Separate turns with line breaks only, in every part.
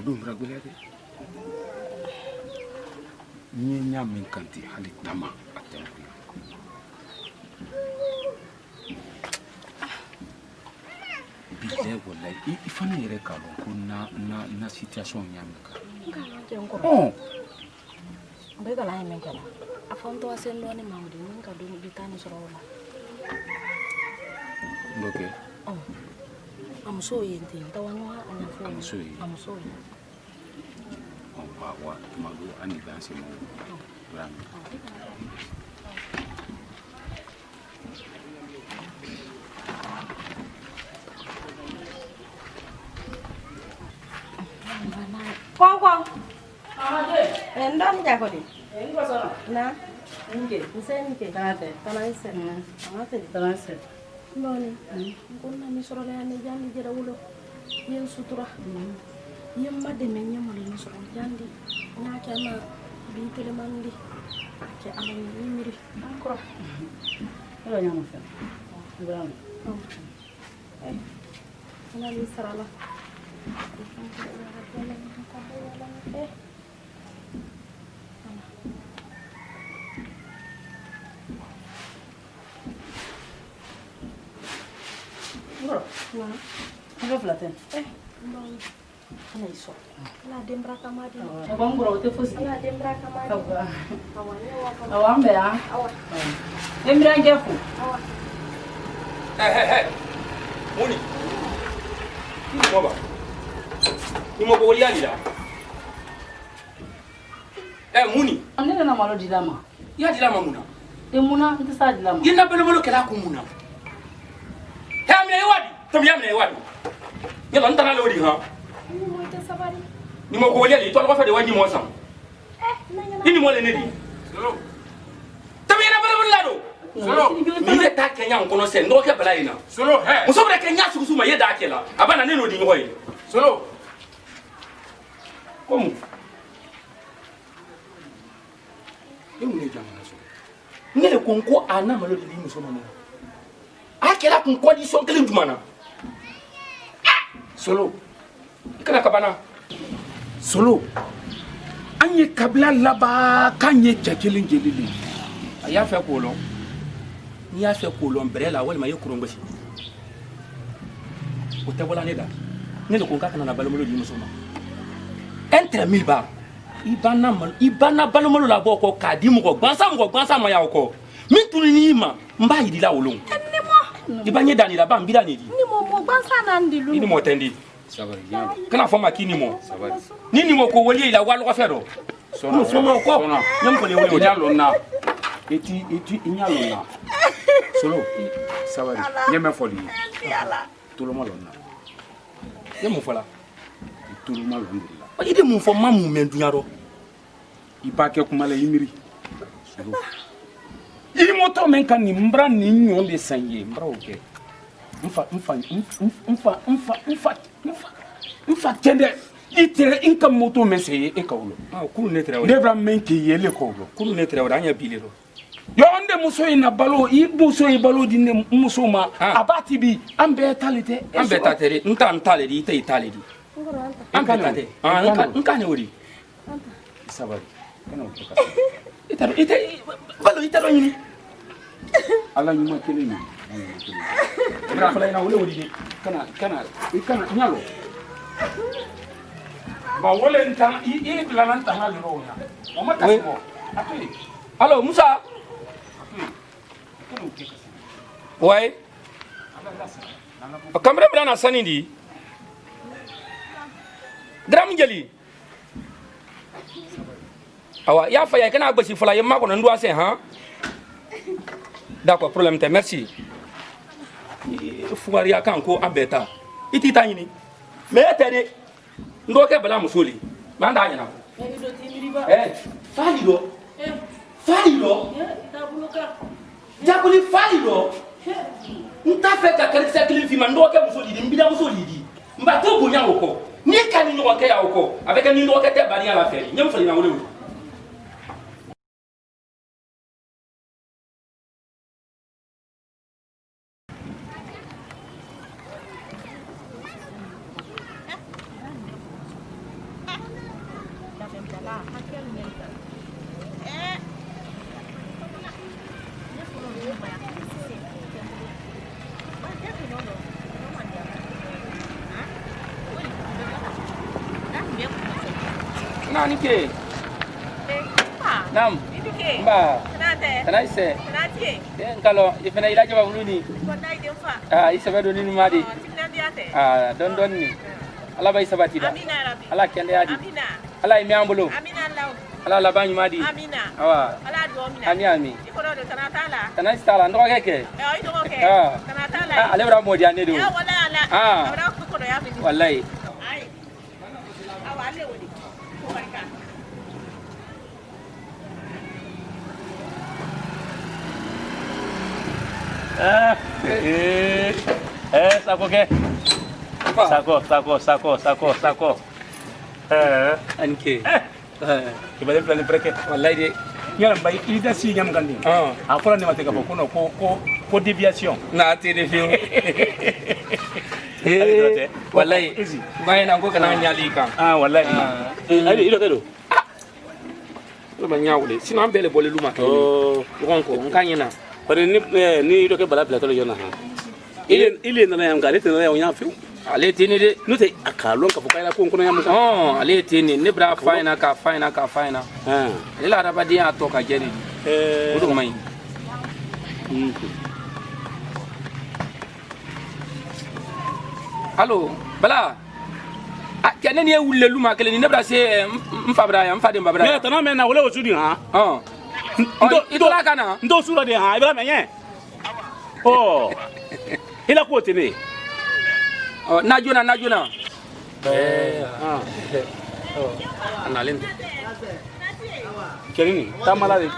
don ragwele ni nya min kanti hali tama atempi bile wallahi ifana yere kalon ko na situation nyamka oh
be kala ay men kala afonto asen loni mamdi min ka dum bitani soro wala
ndoke
oh am so yente tawanwa anya fo am so
wa mago ani danse mo ram
Kong endam jako di engo sono na nge nsenke tanate tanase noni konna mi soro le ane jandi jeda wulo yen sutura yen madde men nyamole mi soro jandi ngake ma bi tele mandi ke ala ni miri encore ala nyamo fa ibrahim ana li sarala
Ano flaten?
Ano iso? Ala dembra kamadi.
Abang bro te fusi.
Ala dembra kamadi.
Awambe ah. Dembra ngefu.
Hey. Muni. Kini mo ba? Ni mo ko wali da. Muni.
Amne na malo dilama.
Ya dilama muna.
Muna ntisa dilama.
Yina belo kala ku muna. Tom yam ne wadi ya lan tana lodi ha
Ni mo ite sabari.
ni mo ko wali to ko fa de wadi mo sam ni mo le ne di solo tam yana bala bala do solo ni le ta kenya on kono se ndo ke bala ina solo he mo so bre kenya su ma ye da ke la abana ne no di hoyi solo komu e mo ne jamana so ne le konko ana malo di muso mama akela kun condition kelen dumana solo ikana kabana
solo anye kabla laba kanye chakelen gelele
aya fe kolon ni ya fe kolon brela wala maye kuron bashi o te wala ne da ne le kon ka kana na balomolo di musoma entre 1000 ba ibana balomolo la boko ka di mu ko gbansa ma ya ko min tuni ni ma mba yidi la wolon ibanye dani la ba mbira ni di
Ni mo gbansa na ndilu.
ni mo tendi
sabari yalo
kana fama kini mo
sabari
ni mo ko woli la walo ko fedo
sona
sona ko nyam ko le woli
yalo na eti inyalo na solo sabari yeme foli
Yala.
tulo malo na
ye mo fola
tulo malo ndila
o ide mo fo mamu mendunya ro
ibake kumala yimiri solo ili moto men kan ni mbra ni nyon de sanye mbra oke mfa tende itere inka moto men seye e kawlo
kulu ne trewo
debra men ke yele kawlo
kulu ne trewo anya bilero
yo onde muso ina balo i muso e balo di ne muso ma abati bi ambe talite
ambe tatere ntale di ite itale di ambe tate nka ne wori
sabari kana o ka
ite balo italo yini
ala nyuma kele ni
bra fala ina wole wori
kana nyalo ba wole ntan i bilana ntan ali ro nya o ma kasimo api
allo Musa ouais kamera bila na sani di gram jeli awa ya fa ya kana gbashi fula yamma ko nan duwa sai ha d'accord problème te merci fuwaria kan ko abeta iti tanyini me tere ndo ke bala musoli manda anyana falido jakuli falido nta fe ka kalisa kilin fi man ndo ke musoli di mbida musoli di mba to bonya oko ni kan ni ndo ke ya oko avec ni ndo ke te bari ala fe nyam fali na wole Nani ke? Nam. Ba. Kana ise. Kalau ifena ila jaba buluni. Isa ba doni madi. Don ni. Ala ba isa ba tida. Ala kende adi. Ala imi ambulo. Ala la banyu madi. Awa. Ami. Kana istala ndo keke. Ale bra modi ane do. Wallahi.
Sako ke? Sako.
Anke.
Kibale plan preke.
Wallahi de.
Nyala bay ida si nyam gandi. Akola ne mateka ko no ko déviation.
Na te de film. Wallahi. Ngai na ko kana nyali kan.
Wallahi. Ai ido kedo.
Lo banyawle. Sino ambele bole luma ke. Gonko nkanyina.
Pare ni ido ke bala bla to jona ha. Ile na yam gale te na yam fiu.
Ale tini de.
Nute akalon ka fukaila ko kono yam.
Ale tini ne bra faina. Ale la raba dia to ka jeri. Odo mai. Allo, bala. Kene ni wulle luma kele ni ne bra se mfabra ya mfade mbabra.
Me tana me na wole wo sudi ha.
Ndo la kana.
Ndo sura de ha ibra menye. Ila ko tene.
Najuna. Analin.
Kenini? Tamala de.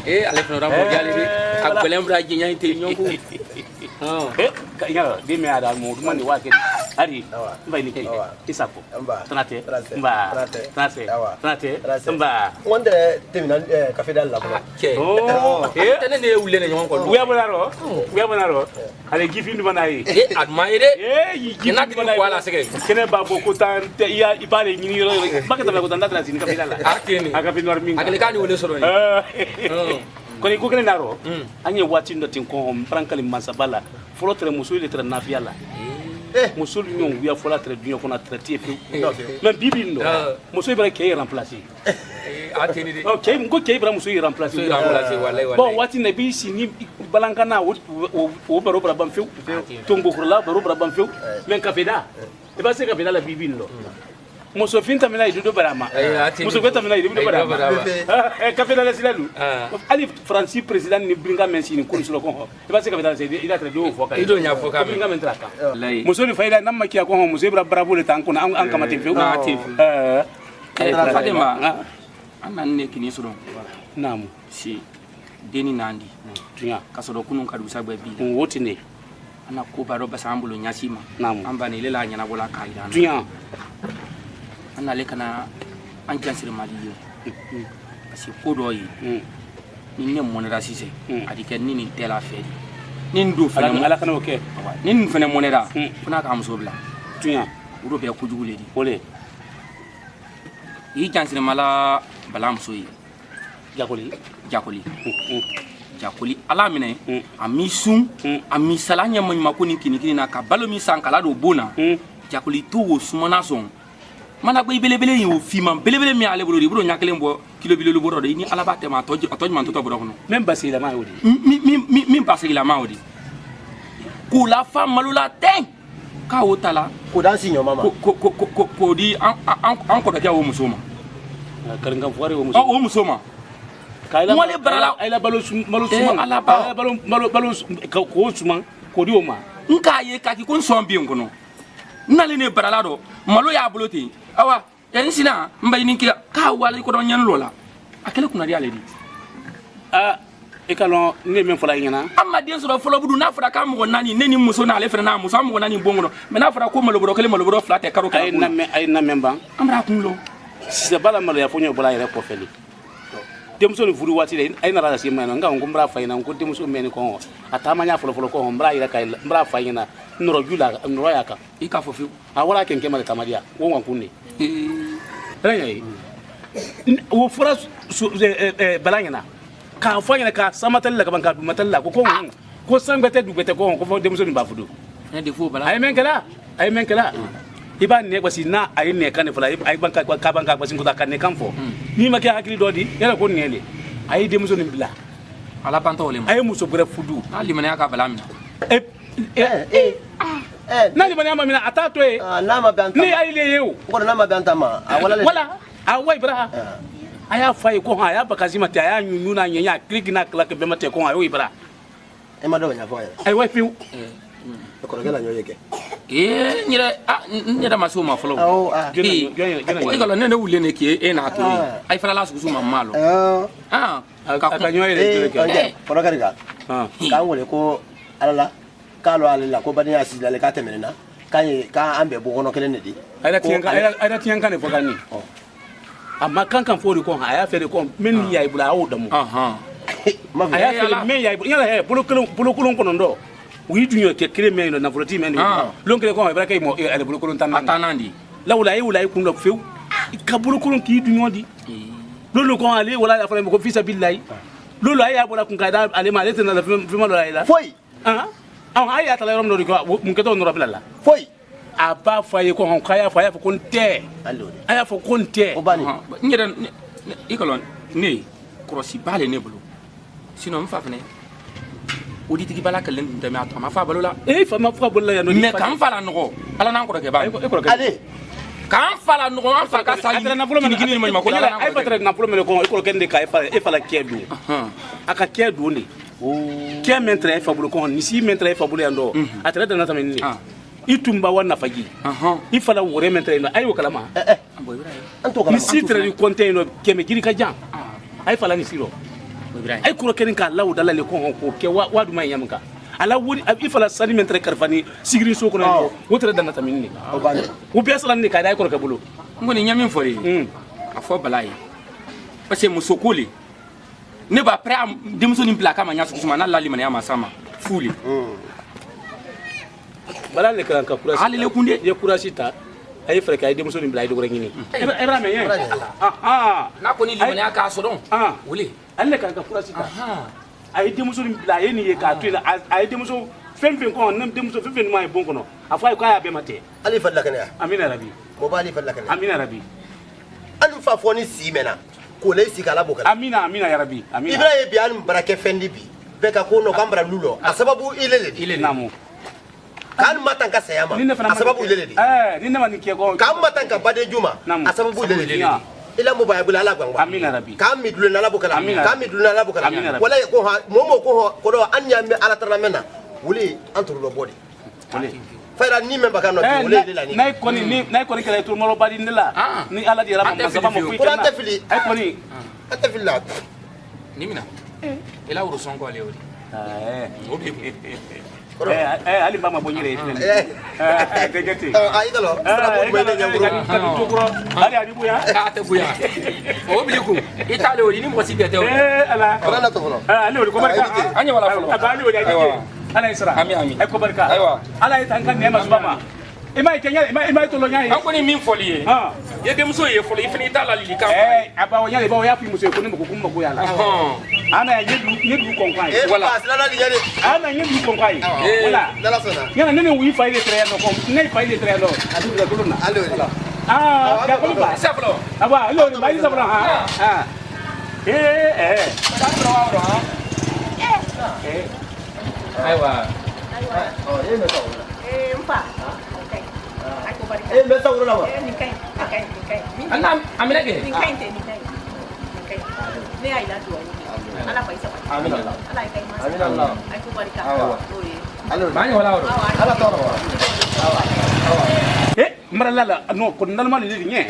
Ale fana mo gali de. Akwelem bra jinya inte nyonku.
Ya, di me ada mo dum ni wa ke. Ari, mba ni ke. Isako. Tanate. Mba.
Wanda temina cafe dal la bolo.
Tene ne wulle ne nyonko.
Uya bonaro. Ale gifi ndu banayi.
Admire.
Yina
di wala sege.
Kene ba boko tan ya ibale nyini ro. Bakata ba ko tan datra sin cafe dal la.
Akeni.
Aga fi nor minga.
Akele kani wulle soro ni.
Koni ko kene naro. Anye wati ndo tin ko prankali masabala. Folotre muso ile tra nafia la. Muso nyon wiya fola tra dunyo ko na traité pe. Mais bibi ndo. Muso ibra ke remplacer.
Ateni de.
Okay, ngo ke ibra muso remplacer.
Wallahi.
Bon, wati na bi si ni balankana o baro bra bam few. Tongo kurla baro bra bam few. Men kafeda. E ba se kafeda la bibi ndo. Muso finta mina idu do barama. Muso finta mina idu do barama. Kafeda la silalu. Ali Francis président ni bringa mensi ni kuri sulo ko. E ba se kafeda se ida tra do foka.
Ido nya foka.
Bringa men traka. Muso ni faida nam makia ko ho muso ibra bravo le tanko na an kamate few.
Fadema. Anan ne kini suro.
Namu.
Si deni nandi.
Tunya.
Kasoro kunun kadu sagbe bi.
Woti ne.
Ana ko baro basambulo nyasima.
Namu.
Amba ne lela nyana bola kaida.
Tunya.
Ana le kana an jansir maliyo. Parce que kodo yi. Ni ne monera sise. Adike ni ni tela feri. Ni ndo fana
ala kana oke.
Ni ni fana monera. Fana ka amso bla.
Tunya.
Uro be kujugu le di.
Ole.
Yi jansir mala balamso yi. Jakoli ala mine ami sun ami salanya manyma ko ni kini na ka balo mi sankala do bona jakoli to wo sumana son mana ko belebele yi wo fima belebele mi ale bolo bro nyakele mbo kilo bilolo boro do ni ala ba tema to man to boro kono
même basila ma wodi
mi basila ma wodi ko la femme malula ten ka wotala
ko dan sinyo mama
ko di an ko da kya wo musoma
karanga fuare wo
musoma
Kaila
Mwale barala
ayla balo suma
ala ba
balo ko suma ko di o ma
nka ye kaki kun son bi ngono nale ne barala do malo ya buloti awa yan sina mbay ni ki ka wala ko don nyen lola akele kuna di ale di
e kalon ne men fala nyana
amma den so folo budu na fara ka mo nani neni muso na ale fere na muso mo nani bongono me na fara ko malo boro kele malo boro flate karo ka
ay na men ban
amra kun lo
si se bala malo ya fonyo bola yere ko feli demso ni furu wati de ay na rada si men nga ngum bra fayna ko demso men ko atama nya folo ko mbra yira kay mbra fayna noro jula noro yaka
ika fofi
awala ken kema tamadia wo wan kunne rey wo fura balanyana ka fayna ka samatal la ka banka matalla ko sangate dugete ko demso ni bafudo
ne de fo bala
ay men kala iba ne kwasi na ay ne kan fala ay banka ka banka kwasi ko da kan ne kan fo ni ma ke hakili do di yala ko ne le ay de muso ni bila
ala panto le
ay muso bure fudu
ali mane aka bala mina
na li mane ma mina atato e
na ma banta
ni ay le yew
ko na ma banta ma
wala awai bra aya fay ko ha ya bakazi mate aya nyuna nyanya click na kla ke be mate ko ayo ibra
e ma do nya fo ya
ay wai piu
ko gela nyoyeke
nyira maso ma folo
oh
ko ko ne wule ne ke e na to ay fala la su ma malo
ka nyoyele ke
ko ga riga ka ngole ko alala ka lo alala ko bani asila le ka temenena ka ambe bo kono kelen ne di
ayda tiyanka ne fo gani amma kan fori ko aya fere ko men yayi bula awu damu aya fere men yayi yala he bulu kulun kono ndo wi dunyo ke kire men no na voloti men lon kire ko ba kay mo ele bulu kulun tanandi lawla ay wala kun lo few ka bulu kulun ki dunyo di lolu ko ali wala ya fere ko fi sabilillah lolu ay ya bula kun ka da ale ma lete na fi ma lo la
foi
ay ya tala rom do ko mun ke to no rabila
foi
aba faye ko hon kaya faye fo konte aya fo konte
obani
nyira ikolon ne krosi bale ne bulu sino mfa fene odi tigi bala kalen dum tama to ma fa balola
fa ma fa balola ya no
ne kam fala no ala nan ko ke ba
ale
kam fala no an fa ka sa
na fulo men gini ma ko ala ay patre na fulo men ko ko kende ka e fa la kedu aka kedu ne ke mentre fa bulu ko ni si mentre fa bulu ya ndo atre da na tameni itumba wana faji ifala wore mentre no ayo kalama ni sitre ni container keme giri ka jan ay fala ni siro ay kuro kenin ka lawu dalale ko ko ke wadu may yamka ala wuri ifala sani mentre karfani sigiri so ko no wotre dana taminni o be salan ni ka day ko ka bulu
ngoni nyamin fori afo balai parce que musokuli ne ba pre demso ni plaka manya so na lali mane ama sama fuli
bala le kan ka kurasi
ali le kunde
ye kurasi ta ay fere kay dem so ni blay do rek ni ibrahima ye
na ko ni limane aka so don wuli
alle kan ka kurasi ta ay dem so ni blay ni ye ka to ay dem so fen ko nam dem so fen ma bon ko no afa ko ya be mate
ali falla kan ya
amina rabbi
mo bali falla kan
amina rabbi
alu fa foni si mena ko le si kala bokala
amina ya rabbi amina
ibrahima bi an barake fendi bi be ka ko no kambra lulo asababu ile
namu
kan matan ka sayama asababu ile di
ni ne mani ke ko
kan matan ka bade juma asababu ile di ila mo ba bula ala gwangwa
amina rabbi
kan mi duluna la bokala kan mi duluna la bokala wala ko ha momo ko do anya mi ala tarla mena wuli anturu lo bodi fayra ni memba kan no wuli ile la ni
nay ko ni kala tur molo badi ndela ni ala di rabam masaba mo fi
kana tafili
ay ko ni
atafilla
ni mina ila uru son ko leori
ali mama bonyire tegeti
ay dalo sara bo mele nyanguru
tukro ali ali buya
ka te buya o biliku itale ori ni mo sibete o
ala
na to no
ali ori ko barka
anya wala folo
ali ori aji ala isra
ami
ay ko barka
aywa
ala itanka ne masubama imay kenya imay to lo nyaay
an ko ni min foli ye dem so ye foli fini tala lili ka
aba o nyaay ba o ya fi muso ko ni ko kuma ko yala ana yedu konkwai
wala sala li yare
ana yedu konkwai wala
dala sana
yana nene wi faile tre no ko nei faile tre no adu da kuluna
allo
ya ko ba
sablo
aba yo ni bai sablo ha
sablo awro aywa
oh ye me to
mpa aku balik
me to wala wa
ni kai
anam amina ge
ni kai ni ai la tu ala paisa
amin allah
ala kai mas
amin allah
aku balik
allo
mani wala awro
ala to
mara lala no ko nalma ni nye